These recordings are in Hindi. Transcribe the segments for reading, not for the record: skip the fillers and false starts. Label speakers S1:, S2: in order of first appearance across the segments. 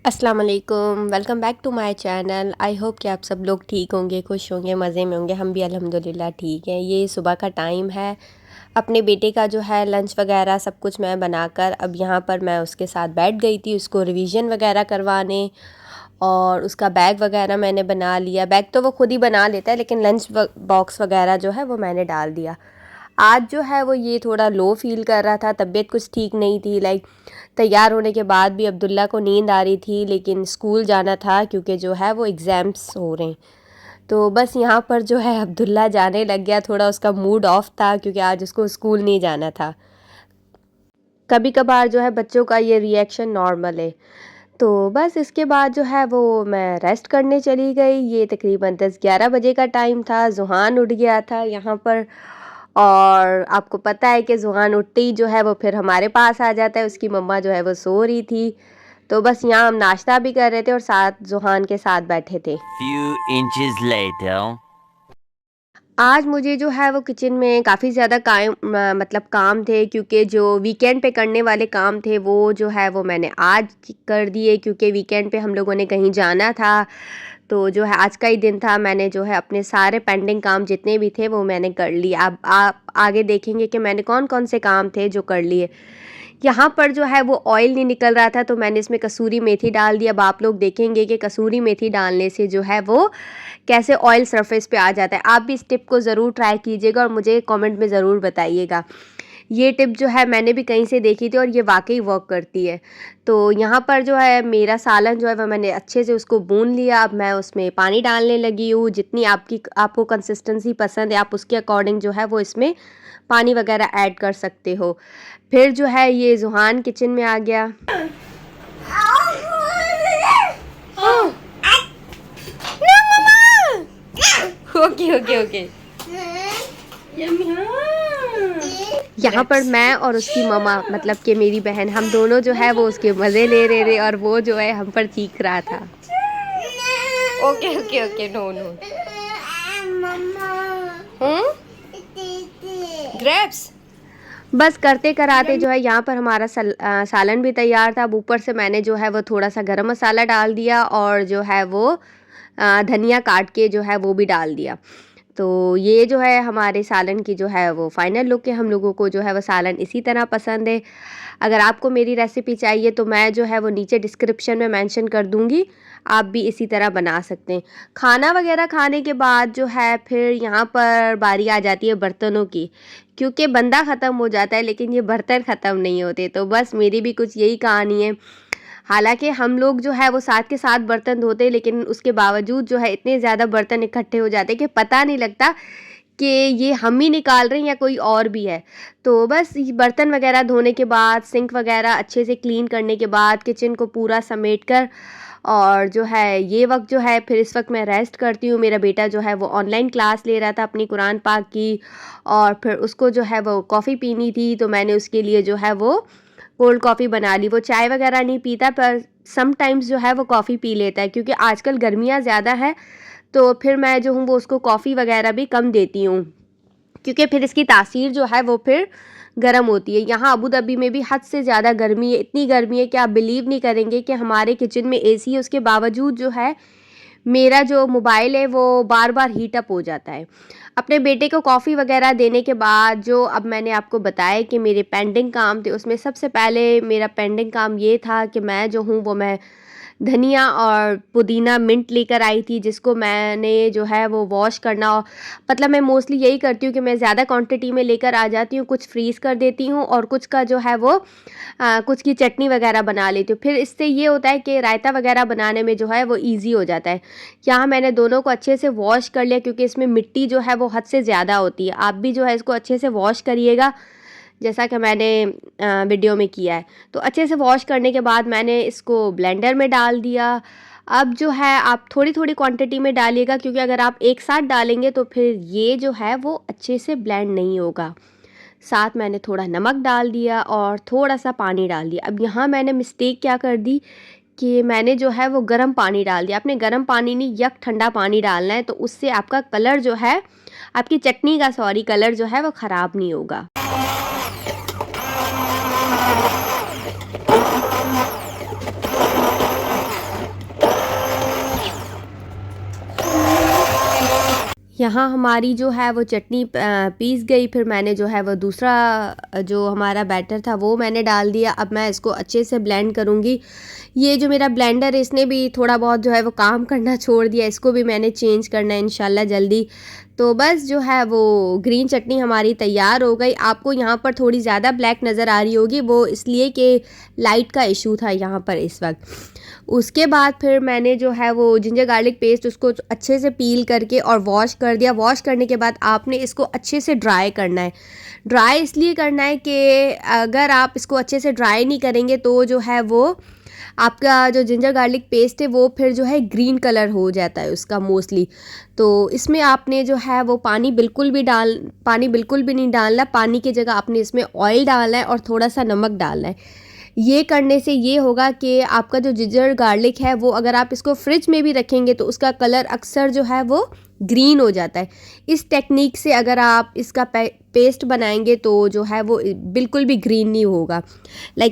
S1: अस्सलाम वालेकुम, welcome back to my channel. I hope कि आप सब लोग ठीक होंगे, खुश होंगे, मज़े में होंगे। हम भी अल्हम्दुलिल्लाह ठीक हैं। ये सुबह का टाइम है। अपने बेटे का जो है लंच वगैरह सब कुछ मैं बनाकर अब यहाँ पर मैं उसके साथ बैठ गई थी उसको रिवीजन वगैरह करवाने। और उसका बैग वगैरह मैंने बना लिया। बैग तो वो खुद ही बना लेता है, लेकिन लंच बॉक्स वगैरह जो है वो मैंने डाल दिया। आज जो है वो ये थोड़ा लो फील कर रहा था, तबीयत कुछ ठीक नहीं थी। तैयार होने के बाद भी अब्दुल्ला को नींद आ रही थी, लेकिन स्कूल जाना था क्योंकि जो है वो एग्ज़ाम्स हो रहे हैं। तो बस यहाँ पर जो है अब्दुल्ला जाने लग गया। थोड़ा उसका मूड ऑफ था क्योंकि आज उसको स्कूल नहीं जाना था। कभी कभार जो है बच्चों का ये रिएक्शन नॉर्मल है। तो बस इसके बाद जो है वो मैं रेस्ट करने चली गई। ये तकरीबन 10-11 बजे का टाइम था। ज़ुहान उठ गया था यहाँ पर। और आपको पता है कि ज़ुहान उठते ही जो है वो फिर हमारे पास आ जाता है। उसकी मम्मा जो है वो सो रही थी। तो बस यहाँ हम नाश्ता भी कर रहे थे और साथ ज़ुहान के साथ बैठे थे।
S2: Few inches later.
S1: आज मुझे जो है वो किचन में काफ़ी ज़्यादा मतलब काम थे, क्योंकि जो वीकेंड पे करने वाले काम थे वो जो है वो मैंने आज कर दिए, क्योंकि वीकेंड पे हम लोगों ने कहीं जाना था। तो जो है आज का ही दिन था। मैंने जो है अपने सारे पेंडिंग काम जितने भी थे वो मैंने कर लिए। अब आप आगे देखेंगे कि मैंने कौन कौन से काम थे जो कर लिए। यहाँ पर जो है वो ऑयल नहीं निकल रहा था, तो मैंने इसमें कसूरी मेथी डाल दिया। अब आप लोग देखेंगे कि कसूरी मेथी डालने से जो है वो कैसे ऑयल सरफेस पे आ जाता है। आप भी इस टिप को ज़रूर ट्राई कीजिएगा और मुझे कमेंट में ज़रूर बताइएगा। ये टिप जो है मैंने भी कहीं से देखी थी और ये वाकई वर्क करती है। तो यहाँ पर जो है मेरा सालन जो है वह मैंने अच्छे से उसको भून लिया। अब मैं उसमें पानी डालने लगी हूँ। जितनी आपको कंसिस्टेंसी पसंद है आप उसके अकॉर्डिंग जो है वो इसमें पानी वगैरह ऐड कर सकते हो। फिर जो है ये ज़ुहान किचन में आ गया। Okay okay okay. यहाँ पर मैं और उसकी मम्मा मतलब कि मेरी बहन, हम दोनों जो है वो उसके मज़े ले रहे थे और वो जो है हम पर चीख रहा था। Okay okay okay, no no. Grapes. बस करते कराते जो है यहाँ पर हमारा सालन भी तैयार था। अब ऊपर से मैंने जो है वो थोड़ा सा गरम मसाला डाल दिया और जो है वो धनिया काट के जो है वो भी डाल दिया। तो ये जो है हमारे सालन की जो है वो फाइनल लुक है। हम लोगों को जो है वो सालन इसी तरह पसंद है। अगर आपको मेरी रेसिपी चाहिए तो मैं जो है वो नीचे डिस्क्रिप्शन में मेंशन कर दूँगी। आप भी इसी तरह बना सकते हैं। खाना वगैरह खाने के बाद जो है फिर यहाँ पर बारी आ जाती है बर्तनों की, क्योंकि बंदा ख़त्म हो जाता है लेकिन ये बर्तन ख़त्म नहीं होते। तो बस मेरी भी कुछ यही कहानी है। हालांकि हम लोग जो है वो साथ के साथ बर्तन धोते हैं, लेकिन उसके बावजूद जो है इतने ज़्यादा बर्तन इकट्ठे हो जाते हैं कि पता नहीं लगता कि ये हम ही निकाल रहे हैं या कोई और भी है। तो बस ये बर्तन वगैरह धोने के बाद, सिंक वगैरह अच्छे से क्लीन करने के बाद, किचन को पूरा समेट कर और जो है ये वक्त जो है फिर इस वक्त मैं रेस्ट करती हूँ। मेरा बेटा जो है वो ऑनलाइन क्लास ले रहा था अपनी कुरान पाक की, और फिर उसको जो है वो कॉफ़ी पीनी थी। तो मैंने उसके लिए जो है वो कोल्ड कॉफ़ी बना ली। वो चाय वगैरह नहीं पीता, पर समटाइम्स जो है वो कॉफ़ी पी लेता है, क्योंकि आजकल गर्मियाँ ज़्यादा है। तो फिर मैं जो हूँ वो उसको कॉफ़ी वगैरह भी कम देती हूँ, क्योंकि फिर इसकी तासीर जो है वो फिर गर्म होती है। यहाँ अबू धाबी में भी हद से ज़्यादा गर्मी है। इतनी गर्मी है कि आप बिलीव नहीं करेंगे कि हमारे किचन में एसी है, उसके बावजूद जो है मेरा जो मोबाइल है वो बार बार हीट अप हो जाता है। अपने बेटे को कॉफ़ी वगैरह देने के बाद जो अब मैंने आपको बताया कि मेरे पेंडिंग काम थे, उसमें सबसे पहले मेरा पेंडिंग काम ये था कि मैं जो हूँ वो मैं धनिया और पुदीना मिंट लेकर आई थी, जिसको मैंने जो है वो वॉश करना। मतलब मैं मोस्टली यही करती हूँ कि मैं ज़्यादा क्वांटिटी में लेकर आ जाती हूँ, कुछ फ्रीज़ कर देती हूँ और कुछ का जो है वो कुछ की चटनी वगैरह बना लेती हूँ। फिर इससे ये होता है कि रायता वगैरह बनाने में जो है वो ईजी हो जाता है। यहाँ मैंने दोनों को अच्छे से वॉश कर लिया, क्योंकि इसमें मिट्टी जो है वो हद से ज़्यादा होती है। आप भी जो है इसको अच्छे से वॉश करिएगा, जैसा कि मैंने वीडियो में किया है। तो अच्छे से वॉश करने के बाद मैंने इसको ब्लेंडर में डाल दिया। अब जो है आप थोड़ी थोड़ी क्वांटिटी में डालिएगा, क्योंकि अगर आप एक साथ डालेंगे तो फिर ये जो है वो अच्छे से ब्लेंड नहीं होगा। साथ मैंने थोड़ा नमक डाल दिया और थोड़ा सा पानी डाल दिया। अब यहाँ मैंने मिस्टेक क्या कर दी कि मैंने जो है वो गर्म पानी डाल दिया। आपने गर्म पानी नहीं, यक ठंडा पानी डालना है, तो उससे आपका कलर जो है, आपकी चटनी का कलर जो है वो ख़राब नहीं होगा। यहाँ हमारी जो है वो चटनी पीस गई। फिर मैंने जो है वो दूसरा जो हमारा बैटर था वो मैंने डाल दिया। अब मैं इसको अच्छे से ब्लेंड करूँगी। ये जो मेरा ब्लेंडर है इसने भी थोड़ा बहुत जो है वो काम करना छोड़ दिया, इसको भी मैंने चेंज करना है इंशाल्लाह जल्दी। तो बस जो है वो ग्रीन चटनी हमारी तैयार हो गई। आपको यहाँ पर थोड़ी ज़्यादा ब्लैक नज़र आ रही होगी, वो इसलिए कि लाइट का इशू था यहाँ पर इस वक्त। उसके बाद फिर मैंने जो है वो जिंजर गार्लिक पेस्ट उसको अच्छे से पील करके और वॉश कर दिया। वॉश करने के बाद आपने इसको अच्छे से ड्राई करना है। ड्राई इसलिए करना है कि अगर आप इसको अच्छे से ड्राई नहीं करेंगे तो जो है वो आपका जो जिंजर गार्लिक पेस्ट है वो फिर जो है ग्रीन कलर हो जाता है उसका मोस्टली। तो इसमें आपने जो है वो पानी बिल्कुल भी नहीं डालना। पानी की जगह आपने इसमें ऑयल डालना है और थोड़ा सा नमक डालना है। ये करने से ये होगा कि आपका जो जिंजर गार्लिक है वो अगर आप इसको फ्रिज में भी रखेंगे तो उसका कलर अक्सर जो है वो ग्रीन हो जाता है। इस टेक्निक से अगर आप इसका पेस्ट बनाएंगे तो जो है वो बिल्कुल भी ग्रीन नहीं होगा।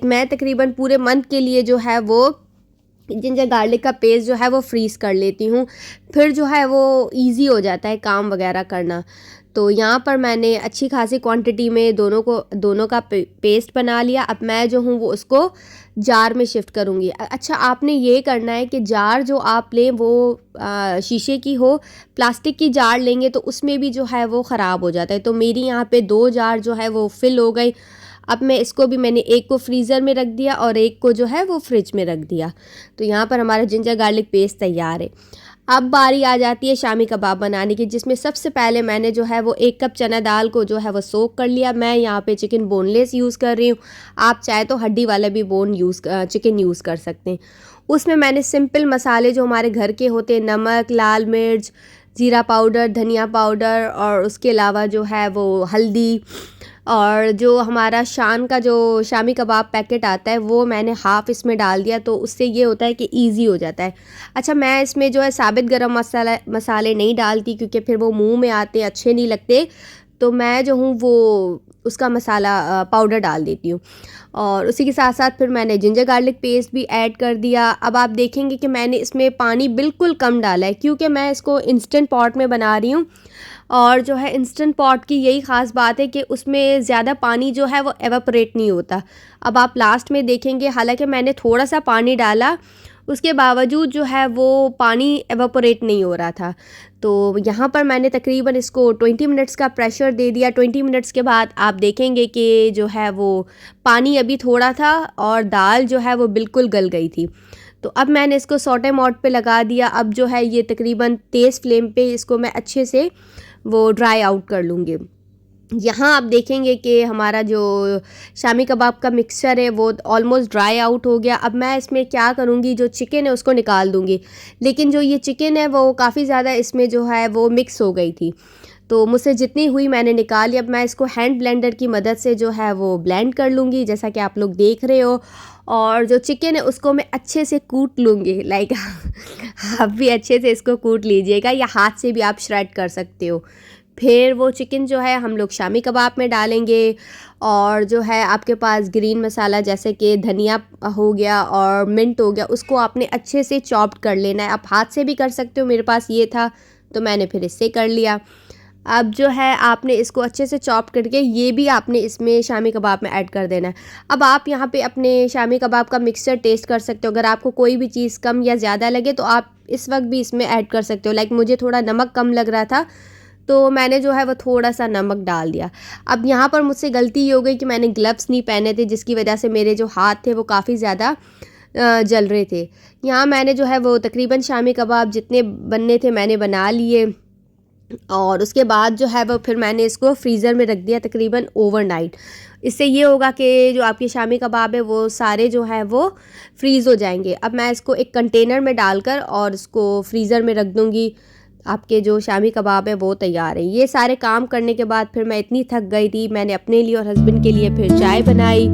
S1: मैं तकरीबन पूरे मंथ के लिए जो है वो जिंजर गार्लिक का पेस्ट जो है वो फ्रीज़ कर लेती हूँ, फिर जो है वो इजी हो जाता है काम वगैरह करना। तो यहाँ पर मैंने अच्छी खासी क्वांटिटी में दोनों का पेस्ट बना लिया। अब मैं जो हूँ वो उसको जार में शिफ्ट करूँगी। अच्छा, आपने ये करना है कि जार जो आप लें वो शीशे की हो। प्लास्टिक की जार लेंगे तो उसमें भी जो है वो ख़राब हो जाता है। तो मेरी यहाँ पे 2 जार जो है वो फिल हो गई। अब मैं इसको भी मैंने एक को फ्रीज़र में रख दिया और एक को जो है वो फ्रिज में रख दिया। तो यहाँ पर हमारा जिंजर गार्लिक पेस्ट तैयार है। अब बारी आ जाती है शामी कबाब बनाने की, जिसमें सबसे पहले मैंने जो है वो 1 कप चना दाल को जो है वो सोक कर लिया। मैं यहाँ पे चिकन बोनलेस यूज़ कर रही हूँ, आप चाहे तो हड्डी वाला भी चिकन यूज़ कर सकते हैं। उसमें मैंने सिंपल मसाले जो हमारे घर के होते हैं, नमक, लाल मिर्च, ज़ीरा पाउडर, धनिया पाउडर और उसके अलावा जो है वो हल्दी और जो हमारा शान का जो शामी कबाब पैकेट आता है वो मैंने हाफ़ इसमें डाल दिया। तो उससे ये होता है कि इजी हो जाता है। अच्छा, मैं इसमें जो है साबित गरम मसाले नहीं डालती क्योंकि फिर वो मुंह में आते अच्छे नहीं लगते। तो मैं जो हूँ वो उसका मसाला पाउडर डाल देती हूँ और उसी के साथ साथ फिर मैंने जिंजर गार्लिक पेस्ट भी ऐड कर दिया। अब आप देखेंगे कि मैंने इसमें पानी बिल्कुल कम डाला है क्योंकि मैं इसको इंस्टेंट पॉट में बना रही हूँ। और जो है इंस्टेंट पॉट की यही ख़ास बात है कि उसमें ज़्यादा पानी जो है वो एवापोरेट नहीं होता। अब आप लास्ट में देखेंगे, हालांकि मैंने थोड़ा सा पानी डाला उसके बावजूद जो है वो पानी एवापोरेट नहीं हो रहा था। तो यहाँ पर मैंने तकरीबन इसको 20 मिनट्स का प्रेशर दे दिया। 20 मिनट्स के बाद आप देखेंगे कि जो है वो पानी अभी थोड़ा था और दाल जो है वो बिल्कुल गल गई थी। तो अब मैंने इसको सौटे मोड पे लगा दिया। अब जो है ये तकरीबन तेज़ फ्लेम पे इसको मैं अच्छे से वो ड्राई आउट कर लूँगी। यहाँ आप देखेंगे कि हमारा जो शामी कबाब का मिक्सचर है वो ऑलमोस्ट ड्राई आउट हो गया। अब मैं इसमें क्या करूँगी, जो चिकन है उसको निकाल दूँगी, लेकिन जो ये चिकन है वो काफ़ी ज़्यादा इसमें जो है वो मिक्स हो गई थी। तो मुझसे जितनी हुई मैंने निकाली। अब मैं इसको हैंड ब्लेंडर की मदद से जो है वो ब्लेंड कर लूँगी, जैसा कि आप लोग देख रहे हो। और जो चिकन है उसको मैं अच्छे से कूट लूँगी। आप भी अच्छे से इसको कूट लीजिएगा या हाथ से भी आप श्रेड कर सकते हो। फिर वो चिकन जो है हम लोग शामी कबाब में डालेंगे और जो है आपके पास ग्रीन मसाला जैसे कि धनिया हो गया और मिंट हो गया, उसको आपने अच्छे से चॉप्ड कर लेना है। आप हाथ से भी कर सकते हो, मेरे पास ये था तो मैंने फिर इससे कर लिया। अब जो है आपने इसको अच्छे से चॉप करके ये भी आपने इसमें शामी कबाब में ऐड कर देना है। अब आप यहाँ पे अपने शामी कबाब का मिक्सचर टेस्ट कर सकते हो। अगर आपको कोई भी चीज़ कम या ज़्यादा लगे तो आप इस वक्त भी इसमें ऐड कर सकते हो। मुझे थोड़ा नमक कम लग रहा था तो मैंने जो है वो थोड़ा सा नमक डाल दिया। अब यहाँ पर मुझसे गलती ये हो गई कि मैंने ग्लव्स नहीं पहने थे, जिसकी वजह से मेरे जो हाथ थे वो काफ़ी ज़्यादा जल रहे थे। यहाँ मैंने जो है वो तकरीबन शामी कबाब जितने बनने थे मैंने बना लिए और उसके बाद जो है वो फिर मैंने इसको फ्रीज़र में रख दिया तकरीबन ओवरनाइट। इससे ये होगा कि जो आपके शामी कबाब है वो सारे जो है वो फ्रीज़ हो जाएंगे। अब मैं इसको एक कंटेनर में डालकर और इसको फ्रीज़र में रख दूँगी। आपके जो शामी कबाब है वो तैयार है। ये सारे काम करने के बाद फिर मैं इतनी थक गई थी, मैंने अपने लिए और हस्बैंड के लिए फिर चाय बनाई।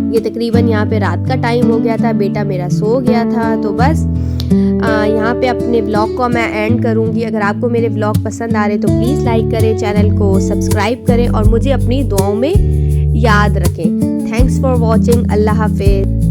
S1: ये तकरीबन यहाँ पे रात का टाइम हो गया था, बेटा मेरा सो गया था। तो बस यहाँ पे अपने व्लॉग को मैं एंड करूँगी। अगर आपको मेरे व्लॉग पसंद आ रहे तो प्लीज़ लाइक करें, चैनल को सब्सक्राइब करें और मुझे अपनी दुआओं में याद रखें। Thanks for watching. अल्लाह हाफिज़।